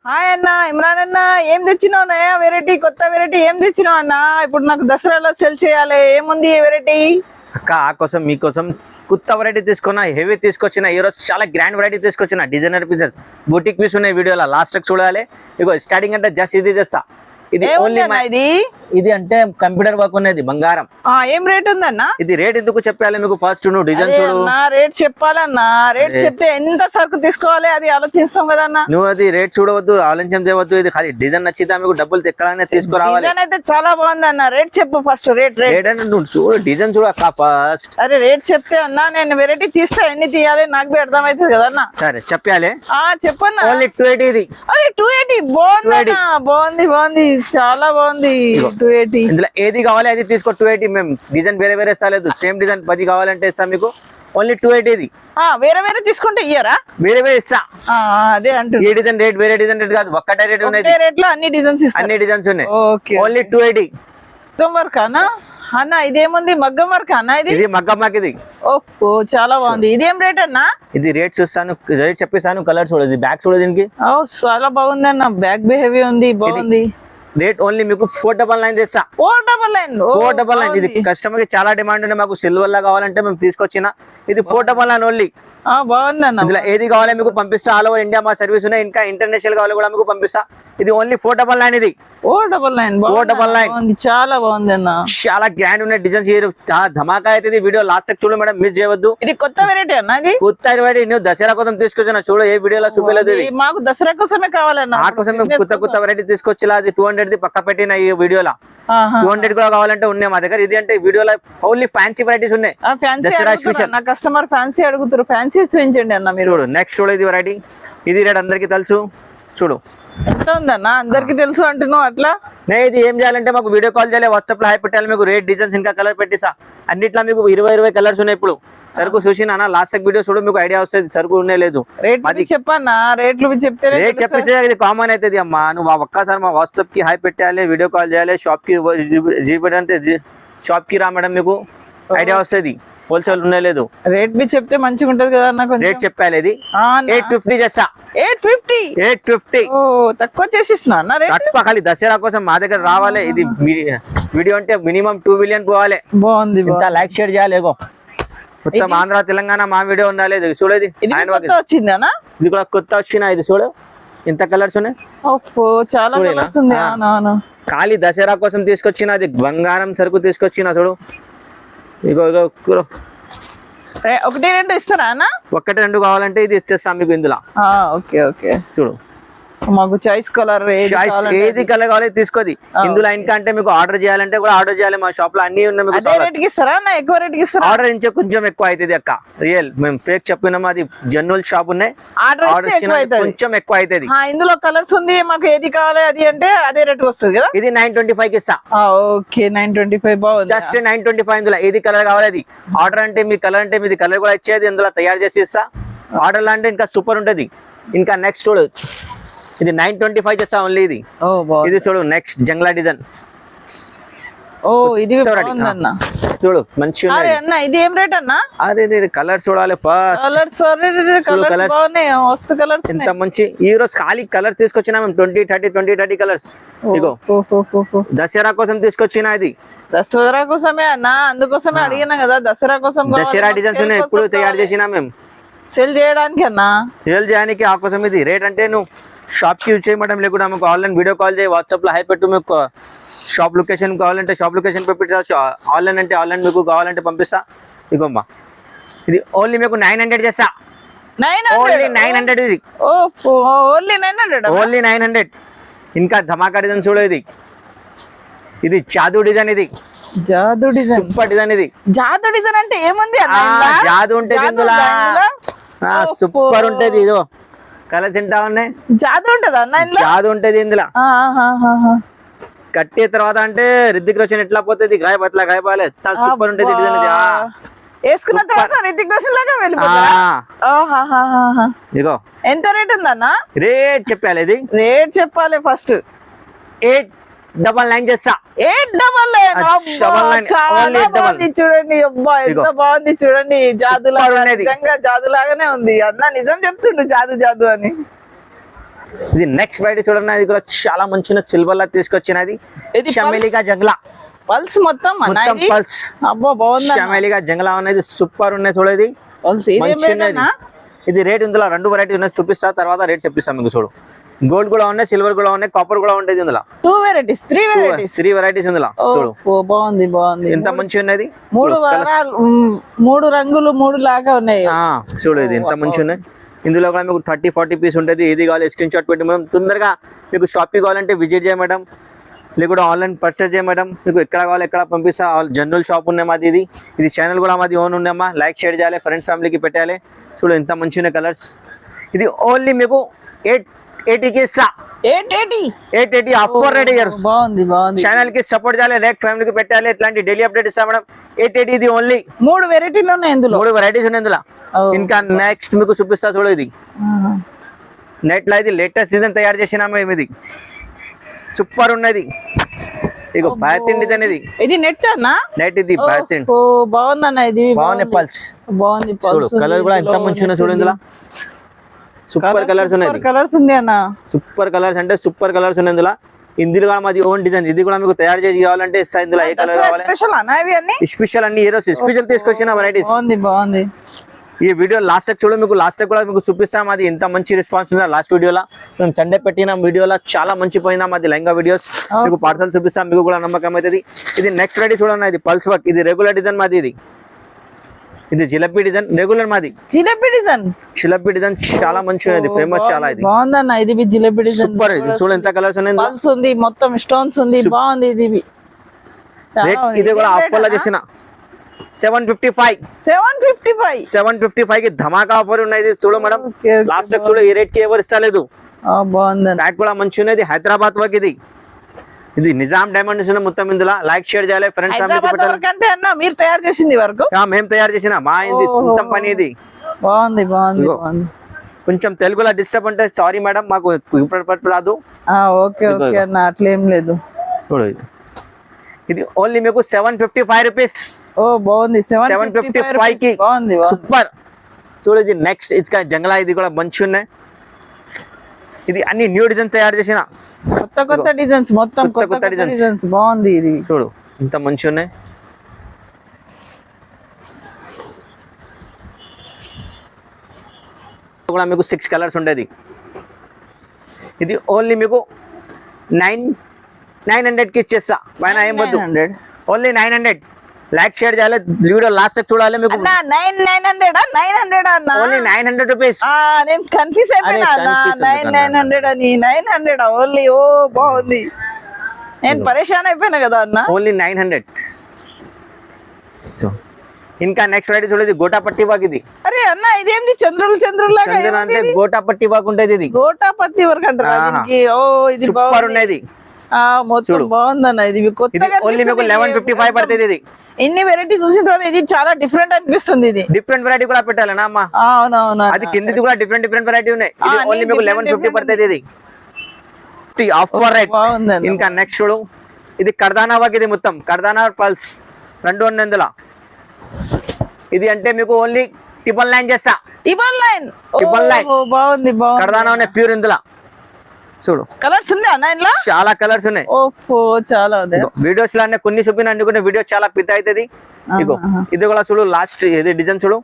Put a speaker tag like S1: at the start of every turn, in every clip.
S1: Hi అన్న ఇమ్రాన్ అన్న ఏం తెచ్చినావు నయా వెరైటీ కొత్త వెరైటీ ఏం తెచ్చినావు అన్న ఇప్పుడు నాకు దసరాలో సెల్ చేయాలి ఏముంది వెరైటీ
S2: అక్క ఆ కోసం మీకోసం కొత్త వెరైటీ తీసుకున్నా హెవీ తీసుకొచ్చిన ఈ రోజు చాలా గ్రాండ్ వెరైటీ తీసుకొచ్చిన డిజైనర్ పీసెస్ బూటిక్ పీస్ ఉన్నాయి వీడియోలో లాస్ట్ చూడాలి ఇగో స్టార్టింగ్ అంటే జస్ట్ ఇది చేస్తా ఇది ఓన్లీ
S1: ఇది
S2: ఇది అంటే కంప్యూటర్ వర్క్ ఉన్నది బంగారం
S1: ఏం రేట్ ఉందన్న
S2: ఇది రేట్ ఎందుకు చెప్పాలి మీకు ఫస్ట్ నువ్వు డిజైన్ చూడు
S1: రేట్ చెప్పాలన్నా రేట్ చెప్తే ఎంత సరుకు తీసుకోవాలి అది ఆలోచిస్తాం కదన్నా
S2: నువ్వు అది రేట్ చూడవద్దు ఆలోచన చేయవద్దు ఇది ఖాళీ డిజైన్ నచ్చితే మీకు డబ్బులు ఎక్కడైనా తీసుకురావాలి
S1: అయితే చాలా బాగుంది అన్న రేట్ చెప్పు ఫస్ట్ రేట్
S2: రేట్ అంటే నువ్వు చూడు డిజైన్ చూడు అక్క ఫస్ట్
S1: అరే రేట్ చెప్తే అన్నా నేను వెరైటీ తీస్తా ఎన్ని తీయాలి నాకు బి అర్థమవుతుంది కదన్నా
S2: సరే చెప్పాలి
S1: చెప్పన్నా
S2: ఓన్లీ 280 ఇది
S1: అరే 280 బాగుంది బాగుంది బాగుంది చాలా బాగుంది 280
S2: ఇందులో ఏది కావాలి అది తీసుకో 280 మేము డిజైన్ వేరే వేరే ఇస్తలేదు సేమ్ డిజైన్ 10 కావాలంటే ఇస్తాం మీకు ఓన్లీ 280 ఇది
S1: వేరే వేరే తీసుకుంటే ఇయ్యరా
S2: వేరే వేరే ఇస్తా
S1: అదే అంటూ
S2: ఏ డిజైన్ రేట్ వేరే డిజైన్ రేట్ కాదు ఒక్కటే రేట్ ఉన్నాయి
S1: రేట్ లో అన్ని డిజైన్స్
S2: అన్ని డిజైన్స్ ఉన్నాయి
S1: ఓకే
S2: ఓన్లీ 280
S1: మగ్గం వర్క్ అన్నా అన్న ఇదేముంది మగ్గం వర్క్ అన్న
S2: ఇది మగ్గం వర్క్ ఇది
S1: ఓహో చాలా బాగుంది ఇదేం రేట్ అన్నా
S2: ఇది రేట్ చూస్తాను రేట్ చెప్పేస్తాను కలర్ చూడదు ఇది బ్యాక్ చూడదు దీనికి
S1: చాలా బాగుంది అన్న బ్యాక్ బిహేవ్ ఉంది బాగుంది
S2: రేట్ ఓన్లీ మీకు 499 చేస్తా 499 ఇది కస్టమర్ కి చాలా డిమాండ్ ఉంది మాకు సిల్వర్ లా కావాలంటే మేము తీసుకొచ్చిన ఇది 499 ఓన్లీ
S1: బాగుంది అన్న
S2: ఇందులో ఏది కావాలి మీకు పంపిస్తా ఆల్ ఓవర్ ఇండియా మా సర్వీస్ ఉన్నాయి ఇంకా ఇంటర్నేషనల్ కావాలి కూడా మీకు పంపిస్తా ఇది ఓన్లీ 499 ఇది
S1: 499 చాలా బాగుంది అన్న
S2: చాలా గ్రాండ్ ఉన్న డిజైన్స్ చాలా ధమాకా అయితే వీడియో లాస్ట్ తక్ చూడు మేడం మిస్ చేయవద్దు
S1: ఇది కొత్త వెరైటీ అన్న ఇది
S2: కొత్త వెరైటీ నువ్వు దసరా కోసం తీసుకొచ్చిన చూడు ఏ వీడియోలో చూపలేదు ఇది
S1: మాకు దసరా కోసమే కావాలన్న
S2: ఆ కోసం మేము కొత్త వెరైటీ తీసుకొచ్చి అది 200 ది పక్క పెట్టిన ఈ వీడియోలో 200 కూడా కావాలంటే ఉన్నాయి మా దగ్గర ఇది అంటే వీడియోలో ఓన్లీ ఫ్యాన్సీ వెరైటీస్ ఉన్నాయి దసరా స్పెషల్
S1: నా కస్టమర్ ఫ్యాన్సీ అడుగుతారు ఫ్యాన్సీ చూపించండి అన్న మీరు
S2: చూడు నెక్స్ట్ చూడు ఇది వెరైటీ ఇది రేట్ అందరికి తెలుసు చూడు
S1: ఎంత ఉందన్న అందరికి తెలుసు అంటున్నావు అట్లా
S2: ఇది ఏం చేయాలంటే మాకు వీడియో కాల్ చేయాలి వాట్సాప్ లో హై పెట్టాలి మీకు రేట్ డిజైన్స్ ఇంకా కలర్ పెట్టిసా అన్నిట్లో మీకు 20 కలర్స్ ఉన్నాయి ఇప్పుడు సరుకు చూసినా లాస్ట్ వీడియో చూడు మీకు ఐడియా వస్తుంది సరుకు ఉన్నాయి లేదు
S1: చెప్పన్నా రేట్లు చెప్తే
S2: రేట్ చెప్పేసి ఇది కామన్ అవుతుంది అమ్మా నువ్వు ఒక్కసారి మా వాట్సాప్ కి హై పెట్టాలి వీడియో కాల్ చేయాలి షాప్ కి అంటే షాప్ కి రా మేడం మీకు ఐడియా వస్తుంది హోల్సేల్ ఉన్నాయి లేదు
S1: రేట్ బి చెప్తే మంచిగా ఉంటది కదా నాకు
S2: రేట్ చెప్పాలి ఇది 850 చేస్తా
S1: 850 తక్కువ చేసేసిన
S2: తక్కువ ఖాళీ దసరా కోసం మా దగ్గర రావాలి ఇది వీడియో అంటే మినిమం 2 మిలియన్ పోవాలి
S1: బాగుంది
S2: ఇంత లైక్ షేర్ చేయాలి మొత్తం ఆంధ్ర తెలంగాణ మా వీడియో ఉండాలి చూడేది
S1: వచ్చిందనా
S2: ఇది కూడా కొత్త వచ్చిన ఇది చూడు ఇంత కలర్స్ ఉన్నాయి
S1: చాలా కలర్స్ ఉంది
S2: ఖాళీ దసరా కోసం తీసుకొచ్చిన అది బంగారం సరుకు తీసుకొచ్చిన చూడు ఇగో ఇగో
S1: ఒకటి రెండు ఇస్తారా అన్న
S2: ఒకటి రెండు కావాలంటే ఇది ఇచ్చేస్తాం మీకు ఇందులో
S1: ఓకే ఓకే
S2: చూడు
S1: మాకు చాయిస్ కలర్
S2: ఏది కలర్ కావాలి తీసుకోది ఇందులో ఇంకా అంటే మీకు ఆర్డర్ చేయాలంటే కూడా ఆర్డర్ చేయాలి మా షాప్ లో అన్ని ఉన్నాయి మీకు
S1: ఎక్కువ రేట్ ఇస్తారా
S2: ఆర్డర్ ఇంచే కొంచెం ఎక్కువ అవుతుంది అక్క రియల్ మేము ఫేక్ చెప్పినాము అది జనరల్ షాప్ ఉన్నాయి ఆర్డర్ కొంచెం ఎక్కువ అవుతుంది
S1: ఇందులో కలర్స్ ఉంది మాకు ఏది కావాలి అది అంటే అదే రేట్ వస్తుంది కదా
S2: ఇది 925 కి ఇస్తా
S1: ఓకే 925 బాగుంది
S2: జస్ట్ 925 ఇందులో ఏది కలర్ కావాలి అది ఆర్డర్ అంటే మీ కలర్ అంటే మీది కలర్ కూడా ఇచ్చేది ఇందులో తయారు చేసి ఇస్తా ఆర్డర్ అంటే ఇంకా సూపర్ ఉంటది ఇంకా నెక్స్ట్ చూడు ఇది 925 చేస్తా ఓన్లీ ఇది ఇది చూడు నెక్స్ట్ జంగ్లా డిజైన్
S1: ఇది
S2: చూడు మంచిగా
S1: అన్న ఇది ఏం రేట్ అన్న
S2: అరే కలర్స్ చూడాలి ఫస్ట్ కలర్స్ ఎంత మంచి ఈ రోజు ఖాళీ కలర్ తీసుకొచ్చినా మేము 20 30 కలర్స్ ఇగో దసరా కోసం తీసుకొచ్చిన ఇది
S1: దసరా కోసమే అన్న అందుకోసమే అడిగినా కదా దసరా కోసం
S2: దసరా డిజైన్స్ ఉన్నాయి ఎప్పుడు తయారు చేసినా మేము
S1: సేల్ చేయడానికి అన్నా
S2: సేల్ చేయడానికి ఆ కోసం ఇది రేట్ అంటే నువ్వు షాప్ కి యూజ్ చేయడం లేకుండా మాకు ఆన్లైన్ వీడియో కాల్ చేయి వాట్సాప్ లో హై పెట్టు మీకు షాప్ లొకేషన్ కావాలంటే షాప్ లొకేషన్ పంపిస్తా ఆన్లైన్ అంటే ఆన్లైన్ మీకు కావాలంటే పంపిస్తా ఇగోమ్మా ఇది ఓన్లీ మీకు 900 చేస్తా ఓన్లీ 900 ఇది ఓన్లీ 900 ఇంకా ధమాకా డిజైన్ చూడు ఇది జాదూ డిజైన్ ఇది
S1: జాదూ డిజైన్
S2: సూపర్ డిజైన్ ఇది
S1: జాదూ డిజైన్ అంటే ఏముంది
S2: జాదూ ఉంటది ఇందులో సూపర్ ఉంటది ఇదో కలర్స్ ఎంత ఉన్నాయి
S1: జాదూ ఉంటది అన్న
S2: జాదూ ఉంటది ఇందులో కట్టే తర్వాత అంటే రితిక్ రోషన్ ఎట్లా పోతుంది గాయపాలే సూపర్ ఉంటది డిజైన్ ఇది
S1: వేసుకున్న తర్వాత రితిక్ రోషన్ లాగా
S2: ఇగో
S1: ఎంత రేట్ ఉందన్న
S2: రేట్ చెప్పాలి ఇది
S1: రేట్ చెప్పాలి ఫస్ట్
S2: 899 చేస్తా
S1: 899 చూడండి అబ్బా ఎంత బాగుంది చూడండి జాదులాగా నిజంగా జాదులాగానే ఉంది అన్న నిజం చెప్తుండు జాదు జాదు అని
S2: ఇది నెక్స్ట్ వెరైటీ చూడండి, ఇది కూడా చాలా మంచి సిల్వర్ లా తీసుకొచ్చినది.
S1: ఇది
S2: చమేలికా జంగ్లా
S1: పల్స్ మొత్తం అన్న
S2: మొత్తం
S1: ఇది?
S2: పల్స్.
S1: అబ్బో బాగుంది
S2: చమేలికా జంగ్లా ఉన్నది, సూపర్ ఉన్నాయి చూడేది.
S1: పల్స్ ఇదేం
S2: మంచి
S1: రేట్
S2: ఉన్నది.
S1: అన్న?
S2: ఇది రేట్ ఇందులో 2 వెరైటీ ఉన్నాయి, చూపిస్తా తర్వాత రేట్ చెప్పిస్తాం మీకు. చూడు గోల్డ్ కూడా ఉన్నాయి, సిల్వర్ కూడా ఉన్నాయి, కాపర్ కూడా ఉంటుంది ఇందులో.
S1: 2 వెరైటీస్ 3 వెరైటీస్
S2: 3 వెరైటీస్ ఇందులో. చూడు
S1: బాగుంది బాగుంది.
S2: ఎంత మంచి ఉన్నది.
S1: 3 వారాలు 3 రంగులు 3 లాగా ఉన్నాయి.
S2: చూడు ఇది ఎంత మంచి ఉన్నాయి. ఇందులో కూడా మీకు 30-40 పీస్ ఉంటుంది. ఏది కావాలి స్క్రీన్ షాట్ పెట్టి మేడం. తొందరగా మీకు షాప్కి కావాలంటే విజిట్ చేయ మేడం, లేకుంటే ఆన్లైన్ పర్చేస్ చేయ మేడం. మీకు ఎక్కడ కావాలి ఎక్కడ పంపిస్తా. జనరల్ షాప్ ఉన్నాయి మాది. ఇది ఛానల్ కూడా మాది ఓన్ ఉన్నామా. లైక్ షేర్ చేయాలి, ఫ్రెండ్స్ ఫ్యామిలీకి పెట్టాలి. చూడు ఎంత మంచి ఉన్నాయి కలర్స్. ఇది ఓన్లీ మీకు 880కి ఇస్తా. 880 ఆఫర్ రేట్ ఇయర్స్.
S1: బాగుంది బాగుంది.
S2: ఛానల్ కి సపోర్ట్ చేయాలి, లైక్ ఫ్యామిలీకి పెట్టాలి. ఇట్లాంటి డైలీ అప్డేట్ ఇస్తా మేడం. 880 ఇది ఓన్లీ.
S1: 3 వెరైటీలు ఉన్నాయి ఇందులో.
S2: 3 వెరైటీస్ ఉన్నాయి ఇందులో. ఇంకా నెక్స్ట్ మీకు చూపిస్తా చూడు. ఇది నెట్ లో ఇది లేటెస్ట్ డిజైన్ తయారు చేసినా మేము. ఇది సూపర్ ఉన్నది. ఇగో బయతిన్ డిజైన్ ఇది.
S1: ఇది నెట్ అన్న?
S2: నెట్ ఇది బయతిన్.
S1: బాగుంది అన్న. ఇది
S2: బాగుంది పల్స్.
S1: బాగుంది
S2: చూడు కలర్ కూడా ఎంత మంచి ఉన్నాయి. చూడు ఇందులో సూపర్ కలర్స్ ఉన్నాయి.
S1: కలర్స్ ఉంది అన్న.
S2: సూపర్ కలర్స్ అంటే సూపర్ కలర్స్ ఉన్నాయి ఇందులో. ఇందులో కూడా మాది ఓన్ డిజైన్. ఇది కూడా మీకు తయారు చేసి కావాలంటే ఇస్తా. ఇందులో ఏ కలర్ కావాలి
S1: స్పెషల్ అన్న ఇవి అన్ని?
S2: స్పెషల్ అన్ని ఈ రోజు స్పెషల్ తీసుకొచ్చిన వెరైటీస్.
S1: బాగుంది బాగుంది.
S2: ఈ వీడియో లాస్ట్ తక్ చూడు, మీకు లాస్ట్ తక్ కూడా మీకు చూపిస్తాం. అది ఎంత మంచి రెస్పాన్స్ ఉందా లాస్ట్ వీడియోలో. మేము సండే పెట్టిన వీడియోలో చాలా మంచి పోయిందా మాది లెంగా వీడియోస్. మీకు పార్సల్ చూపిస్తాం, మీకు కూడా నమ్మకం అవుతుంది. ఇది నెక్స్ట్ వెరైటీ చూడండి. ఇది పల్స్ వర్క్. ఇది రెగ్యులర్ డిజైన్ మాది. ఇది జిలపి డిజైన్ రెగ్యులర్ మాది.
S1: జిలేబీ డిజైన్
S2: చాలా మంచి ఉన్నది, ఫేమస్ చాలా. ఇది
S1: బాగుందన్న. ఇది జిలేబీ డిజైన్
S2: సూపర్. ఇది చూడు ఎంత కలర్స్ ఉన్నాయి.
S1: పల్స్ ఉంది, మొత్తం స్టోన్స్ ఉంది. బాగుంది. ఇది
S2: ఇది కూడా ఆఫర్ లో చేసిన 755 కి ధమాకా ఆఫర్ ఉన్నాయి. చూడు మేడం లాస్ట్ తక్ చూడు. ఈ రేట్ కి ఎవరు ఇస్తలేదు.
S1: బాగుంది.
S2: ప్యాక్ కూడా మంచి ఉన్నది. హైదరాబాద్ వర్క్. ఇది నిజాం డైమండ్స్ మొత్తం. ఇందులో లైక్ షేర్ చేయాలి, ఫ్రెండ్స్ ఫ్యామిలీకి పెట్టాలి.
S1: కంటే అన్న మీరు తయారు చేసింది వరకు?
S2: మేము తయారు చేసిన మా ఇది సొంతం పని. ఇది
S1: బాగుంది బాగుంది.
S2: కొంచెం తెలుగులో డిస్టర్బ్ అంటే సారీ మేడం, మాకు ఇప్పుడు రాదు.
S1: ఓకే ఓకే అన్న, అట్లేం లేదు.
S2: చూడు ఇది ఓన్లీ మీకు 755 రూపీస్.
S1: బాగుంది.
S2: 755 కి
S1: బాగుంది
S2: సూపర్. చూడు ఇది నెక్స్ట్ ఇసుక జంగలా. ఇది కూడా మంచి ఉన్నాయి. ఇది అన్ని న్యూ డిజైన్ తయారు చేసిన
S1: కొత్త డిజైన్స్, మొత్తం కొత్త డిజైన్స్. బాగుంది. ఇది
S2: చూడు ఇంత మంచి ఉన్నాయి. కూడా మీకు 6 కలర్స్ ఉండేది. ఇది ఓన్లీ మీకు 900 కి ఇచ్చేస్తా. పైన ఏం వద్దు, ఓన్లీ 900. లైక్ షేర్ చేయాలి, వీడియో లాస్ట్ తక్ చూడాలి. మీకు
S1: 900 అన్న,
S2: ఓన్లీ 900 రూపీస్.
S1: నేను కన్ఫ్యూజ్ అయిపోయినా అన్న. 900 అని 900 ఓన్లీ. బాగుంది. నేను పరేషాన్ అయిపోయినా కదా అన్న.
S2: ఓన్లీ 900. ఇంకా నెక్స్ట్ వెరైటీ చూడేది గోటాపట్టి వర్క్. ఇది
S1: అరే అన్న ఇదేంది చంద్రుడు లాగా?
S2: అంటే గోటాపట్టి వర్క్ ఉంటుంది. ఇది
S1: గోటాపత్తి వర్క్ అంటారా దీనికి? ఇది
S2: సూపర్ ఉన్నది.
S1: మొత్తం బాగుందన్న. ఇది కొత్తగా
S2: ఓన్లీ మీకు 1155 పడుతుంది. ఇది
S1: ఇన్ని వెరైటీ చూసిన తర్వాత ఇది చాలా డిఫరెంట్ అనిపిస్తుంది. ఇది
S2: డిఫరెంట్ వెరైటీ కూడా పెట్టాలనా అమ్మా?
S1: అవునవును.
S2: అది కిందిది కూడా డిఫరెంట్ వెరైటీ ఉన్నాయి. ఇది ఓన్లీ మీకు 1150 పడుతుంది. ఇది ఆఫర్ రేట్. ఇంకా నెక్స్ట్ చూడు. ఇది కర్దానా వర్క్. ఇది మొత్తం కర్దానా పల్స్ 2 ఉన్నాయి ఇందులో. ఇది అంటే మీకు ఓన్లీ 999 చేస్తా. 999.
S1: బాగుంది.
S2: కర్దానా ఉన్నాయి ప్యూర్ ఇందులో. చూడు
S1: కలర్స్ ఉంది అన్న ఇందులో,
S2: చాలా కలర్స్ ఉన్నాయి.
S1: చాలా ఉంది.
S2: వీడియోస్ లో కొన్ని చూపిన అనుకుంటే వీడియో చాలా పెద్ద అవుతుంది. ఇగో ఇది కూడా చూడు లాస్ట్. ఇది డిజైన్ చూడు.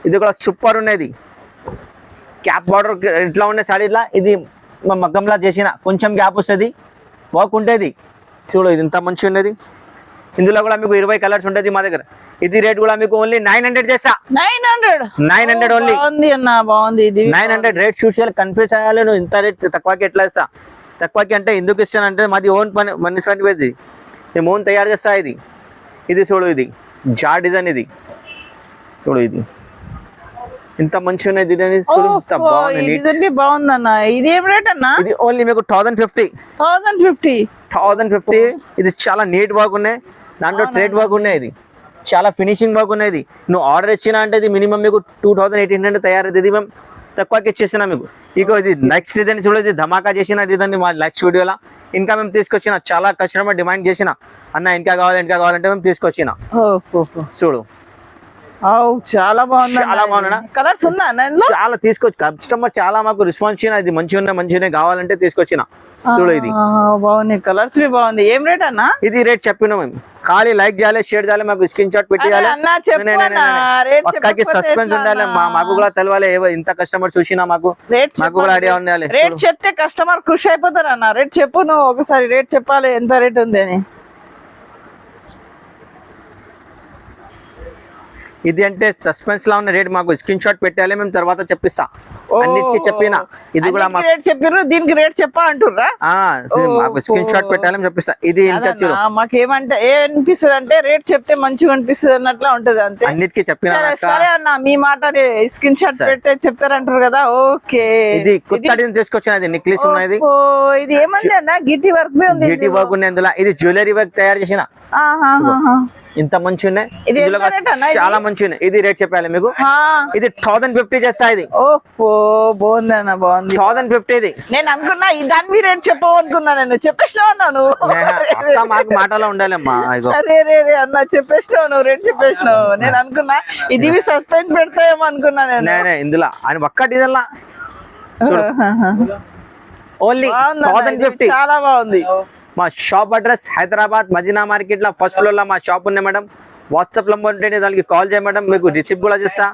S2: ఇది కూడా సూపర్ ఉన్నది. క్యాప్ బార్డర్ ఇట్లా ఉండే సాడీలా. ఇది మగ్గంలా చేసిన కొంచెం గ్యాప్ వస్తుంది, వర్క్ ఉంటుంది. చూడు ఇది ఇంత మంచి ఉన్నది. ఇందులో కూడా మీకు 20 కలర్స్ ఉంటుంది మా దగ్గర. ఇది రేట్ కూడా మీకు ఓన్లీ 900 చేస్తా. 900 ఓన్లీ.
S1: బాగుంది అన్న, బాగుంది. ఇది
S2: 900 రేట్ చూసి కన్ఫ్యూజ్ అయ్యాలి. నువ్వు ఇంత రేట్ తక్కువకి ఎట్లా ఇస్తా? తక్కువకి అంటే ఎందుకు ఇస్తానంటే మాది ఓన్ పని మనిషి. మేము ఓన్ తయారు చేస్తా. ఇది చూడు. ఇది జా డిజైన్. ఇది చూడు. ఇది ఇంత మంచి ఉన్నది.
S1: బాగుంది అన్న. ఇది ఏం రేట్ అన్న?
S2: ఇది ఓన్లీ మీకు 1050. ఇది చాలా నీట్ వర్క్ ఉన్నాయి. దాంట్లో ట్రేడ్ వర్క్ ఉన్నాయి. ఇది చాలా ఫినిషింగ్ వర్క్ ఉన్నాయి. నువ్వు ఆర్డర్ ఇచ్చినా అంటే ఇది మినిమం మీకు 2800 తయారైతే. ఇది మేము తక్కువకి ఇచ్చేసినా మీకు. ఇక ఇది నెక్స్ట్ డిజైన్ చూడ. ఇది ధమాకా చేసిన డిజైన్ మా నెక్స్ట్ వీడియోలో. ఇంకా మేము తీసుకొచ్చిన చాలా కస్టమర్ డిమాండ్ చేసిన అన్న ఇంకా కావాలంటే మేము తీసుకొచ్చిన. చూడు
S1: చాలా బాగుంది,
S2: చాలా బాగుందా?
S1: కలర్స్ ఉందా అన్న ఇందులో?
S2: చాలా తీసుకోవచ్చు, కస్టమర్ చాలా మాకు రెస్పాన్స్ ఇచ్చిన, ఇది మంచిగా కావాలంటే తీసుకొచ్చిన. చూడు ఇది
S1: బాగున్నాయి, కలర్స్ బాగుంది. ఏం రేట్ అన్న?
S2: ఇది రేట్ చెప్పినాం మేము, ఖాళీ లైక్ చేయాలి, షేర్ చేయాలి, మాకు స్క్రీన్ షాట్ పెట్టేయాలి.
S1: అన్న చెప్పు అన్న, రేట్
S2: పక్కాకి సస్పెన్స్ ఉండాలి, మాకు కూడా తెలవాలి, ఇంత కస్టమర్ చూసినా మాకు కూడా ఐడియా ఉండాలి.
S1: రేట్ చెప్తే కస్టమర్ ఖుషి అయిపోతారు అన్న. రేట్ చెప్పు నువ్వు ఒకసారి, రేట్ చెప్పాలి ఎంత రేట్ ఉంది అని.
S2: ఇది అంటే సస్పెన్స్ లా ఉన్న రేట్, మాకు స్క్రీన్ షాట్ పెట్టాలి, మేము తర్వాత చెప్పిస్తా. అన్నిటికీ చెప్పినా ఇది కూడా మాకు
S1: రేట్ చెప్పారు, దీనికి రేట్ చెప్పా అంటుర్రా?
S2: మాకు స్క్రీన్ షాట్ పెట్టాలి, చెప్పిస్తా. ఇది ఇంకా చూడు,
S1: మాకేమంటే ఏ అనిపిస్తుంది అంటే రేట్ చెప్తే మంచిగా అనిపిస్తుంది అన్నట్లా ఉంటది అంతే.
S2: అన్నిటికీ చెప్పిన.
S1: సరే అన్న, మీ మాట స్క్రీన్ షాట్ పెడితే చెప్తారంటారు కదా. ఓకే,
S2: ఇది కొత్త తీసుకొచ్చిన నెక్లెస్ ఉన్నది.
S1: ఇది ఏమంది అన్న? గిట్టి వర్క్ ఉంది,
S2: గిట్టి వర్క్ ఉంది ఇందులో. ఇది జ్యువెలరీ వర్క్ తయారు చేసిన, ఇంత మంచి ఉన్నాయి, చాలా మంచి ఉన్నాయి. ఇది రేట్ చెప్పాలి మీకు, ఇది 1050 చేస్తా. ఇది
S1: ఓహో బాగుంది అన్న, బాగుంది.
S2: 1050 ఇది.
S1: నేను అనుకున్నా దాని మీ రేట్ చెప్పవు అనుకున్నా, నేను చెప్పేసినావు అన్నాను.
S2: మాకు మాటలో ఉండాలమ్మా.
S1: అరే రే రే అన్న, చెప్పేసినావు నువ్వు, రేట్ చెప్పేసినావు. నేను అనుకున్నా ఇది సస్పెన్స్ పెడతాయేమో అనుకున్నా నేను.
S2: ఇందులో అని ఒక్కటి ఇదల్లా ఓన్లీ 1050.
S1: చాలా బాగుంది.
S2: మా shop address Hyderabad Madina market లో ఫస్ట్ ఫ్లోర్ లో మా షాప్ ఉంది మేడం. వాట్సాప్ నంబర్ ఉంటే దానికి కాల్ చేయ మేడం, మీకు రిసిప్ట్ కూడా చేస్తా.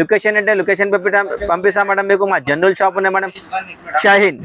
S2: లొకేషన్ అంటే లొకేషన్ పంపిస్తా మేడం. మీకు మా జనరల్ షాప్ ఉంది మేడం, షాహీన్.